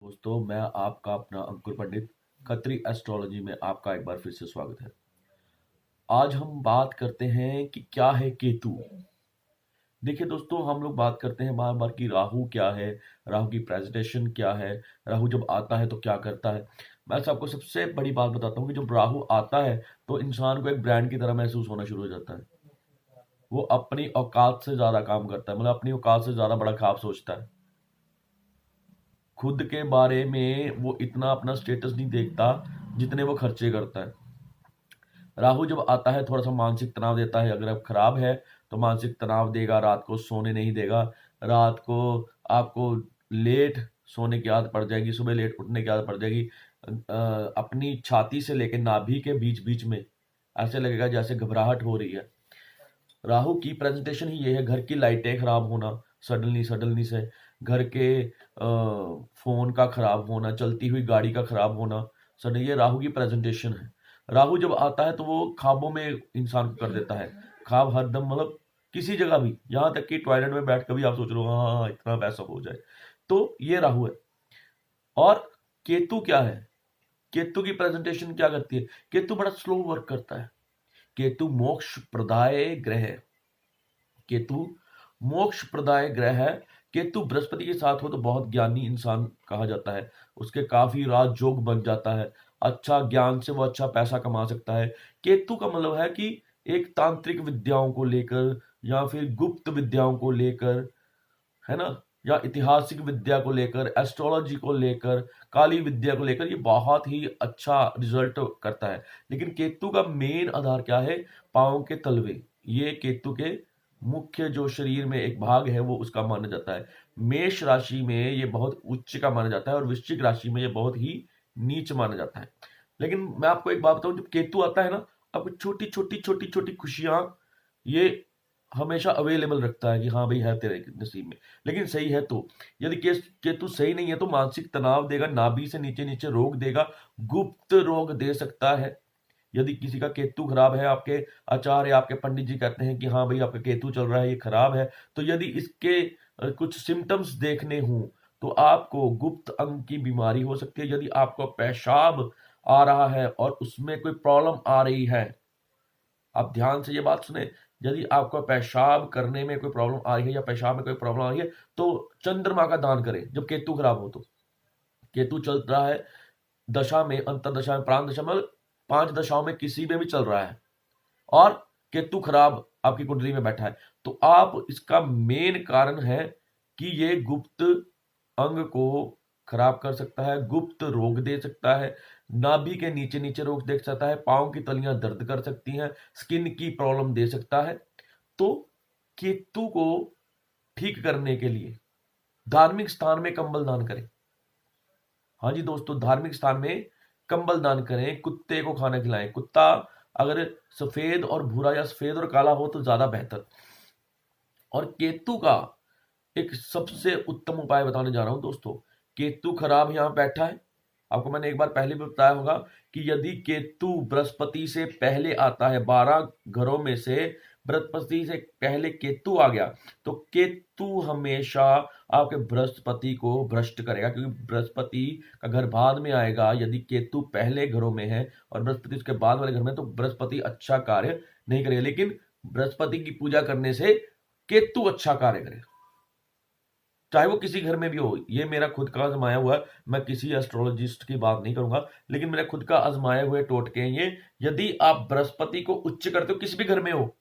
दोस्तों, मैं आपका अपना अंकुर पंडित खत्री एस्ट्रोलॉजी में आपका एक बार फिर से स्वागत है। आज हम बात करते हैं कि क्या है केतु। देखिए दोस्तों, हम लोग बात करते हैं बार बार कि राहु क्या है, राहु की प्रेजेंटेशन क्या है, राहु जब आता है तो क्या करता है। मैं आपको सबसे बड़ी बात बताता हूँ कि जब राहु आता है तो इंसान को एक ब्रांड की तरह महसूस होना शुरू हो जाता है। वो अपनी औकात से ज्यादा काम करता है, मतलब अपनी औकात से ज्यादा बड़ा ख्वाब सोचता है। खुद के बारे में वो इतना अपना स्टेटस नहीं देखता जितने वो खर्चे करता है। राहु जब आता है थोड़ा सा मानसिक तनाव देता है। अगर आप खराब है तो मानसिक तनाव देगा, रात को सोने नहीं देगा, रात को आपको लेट सोने की आदत पड़ जाएगी, सुबह लेट उठने की आदत पड़ जाएगी। अपनी छाती से लेकर नाभि के बीच बीच में ऐसे लगेगा जैसे घबराहट हो रही है। राहु की प्रेजेंटेशन ही ये है, घर की लाइटें खराब होना सडनली सडनली से, घर के फोन का खराब होना, चलती हुई गाड़ी का खराब होना सडनली, ये राहु की प्रेजेंटेशन है। राहु जब आता है तो वो ख्वाबों में इंसान को कर देता है। ख्वाब हरदम, मतलब किसी जगह भी, यहाँ तक कि टॉयलेट में बैठ कर भी आप सोच रहे हो हाँ हाँ इतना पैसा हो जाए। तो ये राहु है। और केतु क्या है, केतु की प्रेजेंटेशन क्या करती है? केतु बड़ा स्लो वर्क करता है। केतु मोक्ष प्रदाय ग्रह है। केतु मोक्ष प्रदाय ग्रह है। केतु बृहस्पति के साथ हो तो बहुत ज्ञानी इंसान कहा जाता है। उसके काफी राजयोग बन जाता है। अच्छा ज्ञान से वो अच्छा पैसा कमा सकता है। केतु का मतलब है कि एक तांत्रिक विद्याओं को लेकर या फिर गुप्त विद्याओं को लेकर, है ना, या ऐतिहासिक विद्या को लेकर, एस्ट्रोलॉजी को लेकर, काली विद्या को लेकर ये बहुत ही अच्छा रिजल्ट करता है। लेकिन केतु का मेन आधार क्या है? पांव के तलवे। ये केतु के मुख्य जो शरीर में एक भाग है वो उसका माना जाता है। मेष राशि में ये बहुत उच्च का माना जाता है और वृश्चिक राशि में ये बहुत ही नीच माना जाता है। लेकिन मैं आपको एक बात बताऊं, जब केतु आता है ना, आपको छोटी छोटी छोटी छोटी खुशियां ये हमेशा अवेलेबल रखता है कि हाँ भाई है तेरे नसीब में। लेकिन सही है तो, यदि केतु सही नहीं है तो मानसिक तनाव देगा, नाभि से नीचे नीचे रोग देगा, गुप्त रोग दे सकता है। यदि किसी का केतु खराब है, आपके आचार्य आपके पंडित जी कहते हैं कि हाँ भाई आपका केतु चल रहा है, ये खराब है, तो यदि इसके कुछ सिम्टम्स देखने हों तो आपको गुप्त अंग की बीमारी हो सकती है। यदि आपको पेशाब आ रहा है और उसमें कोई प्रॉब्लम आ रही है, आप ध्यान से ये बात सुने, यदि आपको पेशाब करने में कोई प्रॉब्लम आ रही है या पेशाब में कोई प्रॉब्लम आ रही है तो चंद्रमा का दान करें। जब केतु खराब हो तो, केतु चल रहा है दशा में, अंतर दशा में, प्राण दशा में, 5 दशाओं में किसी में भी चल रहा है और केतु खराब आपकी कुंडली में बैठा है, तो आप इसका मेन कारण है कि ये गुप्त अंग को खराब कर सकता है, गुप्त रोग दे सकता है, नाभि के नीचे नीचे रोग दे सकता है, पांव की तलियां दर्द कर सकती हैं, स्किन की प्रॉब्लम दे सकता है। तो केतु को ठीक करने के लिए धार्मिक स्थान में कंबल दान करें। हाँ जी दोस्तों, धार्मिक स्थान में कंबल दान करें, कुत्ते को खाना खिलाएं। कुत्ता अगर सफेद और भूरा या सफेद और काला हो तो ज्यादा बेहतर। और केतु का एक सबसे उत्तम उपाय बताने जा रहा हूं दोस्तों। केतु खराब यहां बैठा है, आपको मैंने एक बार पहले भी बताया होगा कि यदि केतु बृहस्पति से पहले आता है, 12 घरों में से बृहस्पति से पहले केतु आ गया तो केतु हमेशा आपके बृहस्पति को भ्रष्ट करेगा, क्योंकि बृहस्पति का घर बाद में आएगा। यदि केतु पहले घरों में है और बृहस्पति उसके बाद वाले घर में, तो बृहस्पति अच्छा कार्य नहीं करेगा। लेकिन बृहस्पति की पूजा करने से केतु अच्छा कार्य करेगा, चाहे वो किसी घर में भी हो। ये मेरा खुद का आजमाया हुआ है, मैं किसी एस्ट्रोलॉजिस्ट की बात नहीं करूंगा, लेकिन मेरे खुद का आजमाए हुए टोटके हैं ये। यदि आप बृहस्पति को उच्च करते हो किसी भी घर में हो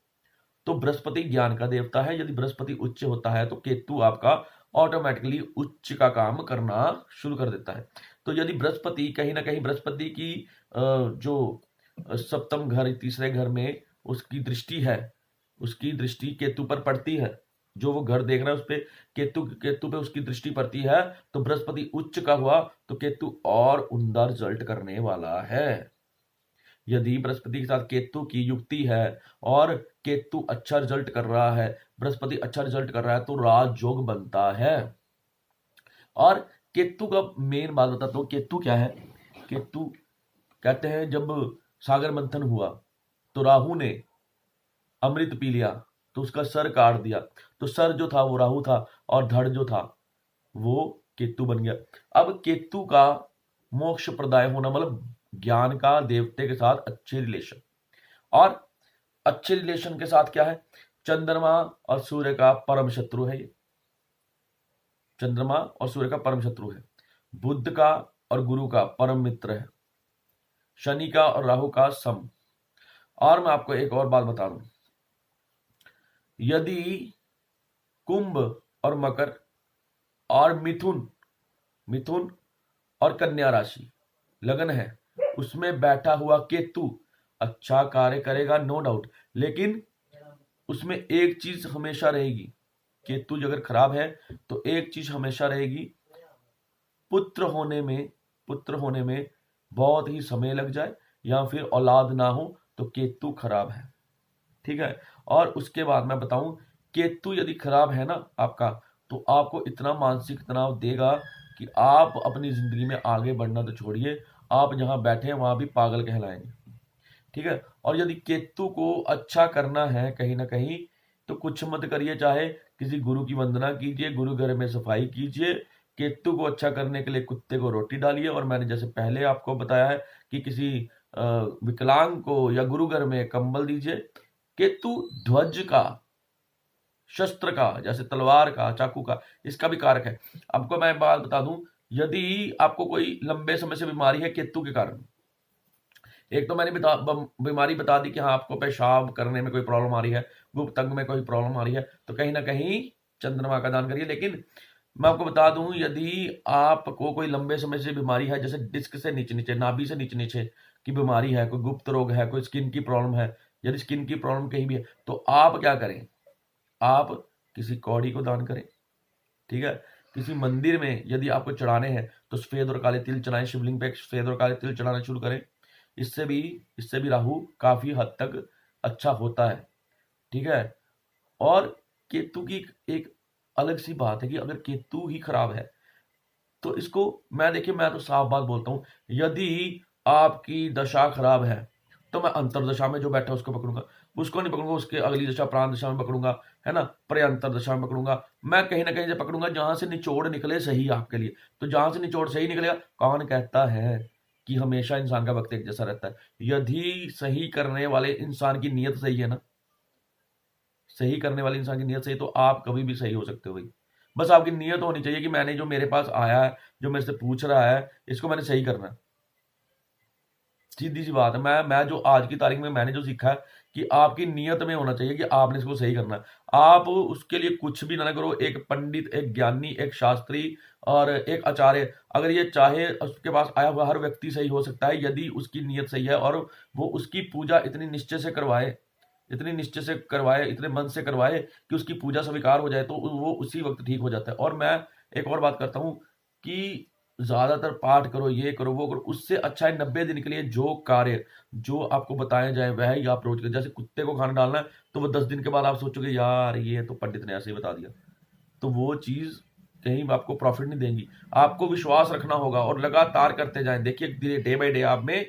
तो बृहस्पति ज्ञान का देवता है। यदि बृहस्पति उच्च होता है तो केतु आपका ऑटोमेटिकली उच्च का काम करना शुरू कर देता है। तो यदि बृहस्पति कहीं ना कहीं, बृहस्पति की जो सप्तम घर, तीसरे घर में उसकी दृष्टि है, उसकी दृष्टि केतु पर पड़ती है, जो वो घर देख रहा है उस पे केतु केतु पे उसकी दृष्टि पड़ती है, तो बृहस्पति उच्च का हुआ तो केतु और उम्दा रिजल्ट करने वाला है। यदि बृहस्पति के साथ केतु की युक्ति है और केतु अच्छा रिजल्ट कर रहा है, बृहस्पति अच्छा रिजल्ट कर रहा है, तो राजयोग बनता है। और केतु का मेन बात बताता हूं, केतु क्या है। केतु कहते हैं जब सागर मंथन हुआ तो राहु ने अमृत पी लिया तो उसका सर काट दिया, तो सर जो था वो राहु था और धड़ जो था वो केतु बन गया। अब केतु का मोक्ष प्रदाय होना मतलब ज्ञान का देवते के साथ अच्छे रिलेशन, और अच्छे रिलेशन के साथ क्या है, चंद्रमा और सूर्य का परम शत्रु है ये, चंद्रमा और सूर्य का परम शत्रु है, बुध का और गुरु का परम मित्र है, शनि का और राहु का सम। और मैं आपको एक और बात बता दूं, यदि कुंभ और मकर और मिथुन मिथुन और कन्या राशि लगन है, उसमें बैठा हुआ केतु अच्छा कार्य करेगा, नो डाउट, लेकिन उसमें एक चीज हमेशा रहेगी, केतु अगर खराब है तो एक चीज हमेशा रहेगी, पुत्र होने में बहुत ही समय लग जाए, या फिर औलाद ना हो तो केतु खराब है, ठीक है। और उसके बाद मैं बताऊं, केतु यदि खराब है ना आपका, तो आपको इतना मानसिक तनाव देगा कि आप अपनी जिंदगी में आगे बढ़ना तो छोड़िए, आप जहां बैठे हैं वहां भी पागल कहलाएंगे, ठीक है। और यदि केतु को अच्छा करना है कहीं ना कहीं, तो कुछ मत करिए, चाहे किसी गुरु की वंदना कीजिए, गुरु घर में सफाई कीजिए, केतु को अच्छा करने के लिए कुत्ते को रोटी डालिए, और मैंने जैसे पहले आपको बताया है कि किसी विकलांग को या गुरु घर में कंबल दीजिए। केतु ध्वज का, शस्त्र का, जैसे तलवार का, चाकू का, इसका भी कारक है। आपको मैं बात बता दूं, यदि आपको कोई लंबे समय से बीमारी है केतु के कारण, एक तो मैंने बीमारी बता दी कि हाँ आपको पेशाब करने में कोई प्रॉब्लम आ रही है, गुप्त अंग में कोई प्रॉब्लम आ रही है, तो कहीं ना कहीं चंद्रमा का दान करिए। लेकिन मैं आपको बता दूं, यदि आपको कोई लंबे समय से बीमारी है, जैसे डिस्क से नीचे नीचे, नाभि से नीचे नीचे की बीमारी है, कोई गुप्त रोग है, कोई स्किन की प्रॉब्लम है, यदि स्किन की प्रॉब्लम कहीं भी है, तो आप क्या करें, आप किसी कौड़ी को दान करें, ठीक है। किसी मंदिर में यदि आपको चढ़ाने हैं तो सफेद और काले तिल चढ़ाएं, शिवलिंग पे सफेद और काले तिल चढ़ाना शुरू करें। इससे भी राहु काफी हद तक अच्छा होता है, ठीक है। और केतु की एक अलग सी बात है कि अगर केतु ही खराब है तो इसको, मैं तो साफ बात बोलता हूं, यदि आपकी दशा खराब है तो मैं अंतरदशा में जो बैठा उसको पकड़ूंगा, उसको नहीं पकड़ूंगा उसके अगली दशा प्रांत दशा में पकड़ूंगा, है ना, प्रयंतर दशा में पकड़ूंगा, मैं कहीं ना कहीं से पकड़ूंगा जहां से निचोड़ निकले सही आपके लिए। तो जहां से निचोड़ सही निकलेगा, कौन कहता है कि हमेशा इंसान का वक्त एक जैसा रहता है? यदि सही करने वाले इंसान की नीयत सही है ना, सही करने वाले इंसान की नीयत सही, तो आप कभी भी सही हो सकते हो भाई। बस आपकी नीयत होनी चाहिए कि मैंने, जो मेरे पास आया है, जो मेरे से पूछ रहा है, इसको मैंने सही करना है। सीधी सी बात है। मैं जो आज की तारीख में मैंने जो सीखा है कि आपकी नीयत में होना चाहिए कि आपने इसको सही करना है। आप उसके लिए कुछ भी ना करो, एक पंडित, एक ज्ञानी, एक शास्त्री और एक आचार्य, अगर ये चाहे, उसके पास आया हुआ हर व्यक्ति सही हो सकता है यदि उसकी नीयत सही है, और वो उसकी पूजा इतनी निश्चय से करवाए, इतने मन से करवाए कि उसकी पूजा स्वीकार हो जाए, तो वो उसी वक्त ठीक हो जाता है। और मैं एक और बात करता हूं कि ज्यादातर पाठ करो, ये करो, वो करो, उससे अच्छा है 90 दिन के लिए जो कार्य जो आपको बताया जाए वह ही आप रोज करें। जैसे कुत्ते को खाना डालना है, तो वो 10 दिन के बाद आप सोचोगे यार ये तो पंडित ने ऐसे ही बता दिया, तो वो चीज कहीं आपको प्रॉफिट नहीं देंगी। आपको विश्वास रखना होगा और लगातार करते जाएं, देखिए धीरे डे बाय डे आप में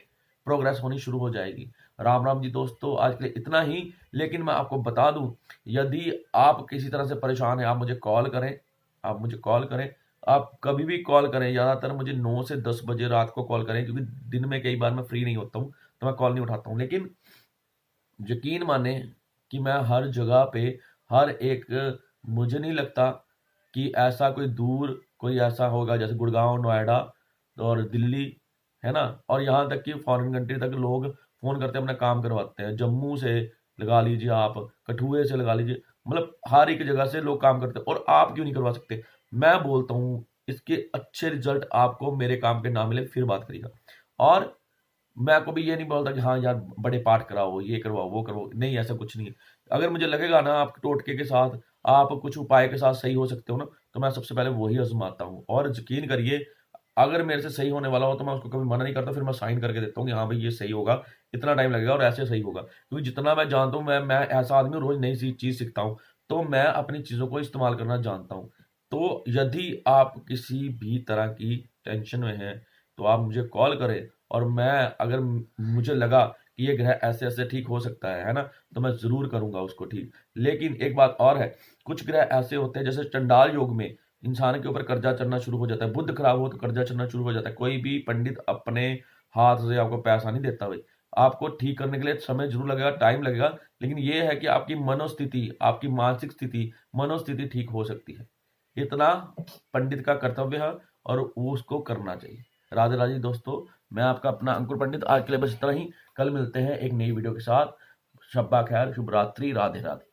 प्रोग्रेस होनी शुरू हो जाएगी। राम राम जी दोस्तों, आज के लिए इतना ही। लेकिन मैं आपको बता दूं, यदि आप किसी तरह से परेशान हैं, आप मुझे कॉल करें, आप कभी भी कॉल करें, ज्यादातर मुझे 9 से 10 बजे रात को कॉल करें, क्योंकि दिन में कई बार मैं फ्री नहीं होता हूं तो मैं कॉल नहीं उठाता हूं। लेकिन यकीन माने कि मैं हर जगह पे, हर एक, मुझे नहीं लगता कि ऐसा कोई दूर कोई ऐसा होगा जैसे गुड़गांव, नोएडा और दिल्ली, है ना, और यहाँ तक कि फॉरेन कंट्री तक लोग फोन करते हैं, अपना काम करवाते हैं। जम्मू से लगा लीजिए, आप कठुए से लगा लीजिए, मतलब हर एक जगह से लोग काम करते हैं, और आप क्यों नहीं करवा सकते? मैं बोलता हूँ इसके अच्छे रिजल्ट आपको मेरे काम के ना मिले फिर बात करिएगा। और मैं कभी ये नहीं बोलता कि हाँ यार बड़े पाठ कराओ, ये करवाओ, वो करवाओ, नहीं, ऐसा कुछ नहीं है। अगर मुझे लगेगा ना आप टोटके के साथ, आप कुछ उपाय के साथ सही हो सकते हो ना, तो मैं सबसे पहले वही आजमाता हूँ। और यकीन करिए, अगर मेरे से सही होने वाला हो तो मैं उसको कभी मना नहीं करता, फिर मैं साइन करके देता हूँ कि हाँ भाई ये सही होगा, इतना टाइम लगेगा और ऐसे सही होगा। क्योंकि जितना मैं जानता हूँ, मैं ऐसा आदमी हूँ, रोज नई सी चीज सीखता हूँ, तो मैं अपनी चीजों को इस्तेमाल करना जानता हूँ। तो यदि आप किसी भी तरह की टेंशन में हैं तो आप मुझे कॉल करें, और मैं, अगर मुझे लगा कि ये ग्रह ऐसे ऐसे ठीक हो सकता है ना, तो मैं जरूर करूंगा उसको ठीक। लेकिन एक बात और है, कुछ ग्रह ऐसे होते हैं, जैसे चंडाल योग में इंसान के ऊपर कर्जा चढ़ना शुरू हो जाता है। बुध खराब हो तो कर्जा चढ़ना शुरू हो जाता है। कोई भी पंडित अपने हाथ से आपको पैसा नहीं देता भाई। आपको ठीक करने के लिए समय ज़रूर लगेगा, टाइम लगेगा, लेकिन ये है कि आपकी मनोस्थिति, आपकी मानसिक स्थिति, मनोस्थिति ठीक हो सकती है। इतना पंडित का कर्तव्य है और वो उसको करना चाहिए। राधे राधे दोस्तों, मैं आपका अपना अंकुर पंडित। आज के लिए बस इतना ही। कल मिलते हैं एक नई वीडियो के साथ। शब्बा खैर, शुभ रात्रि, राधे राधे।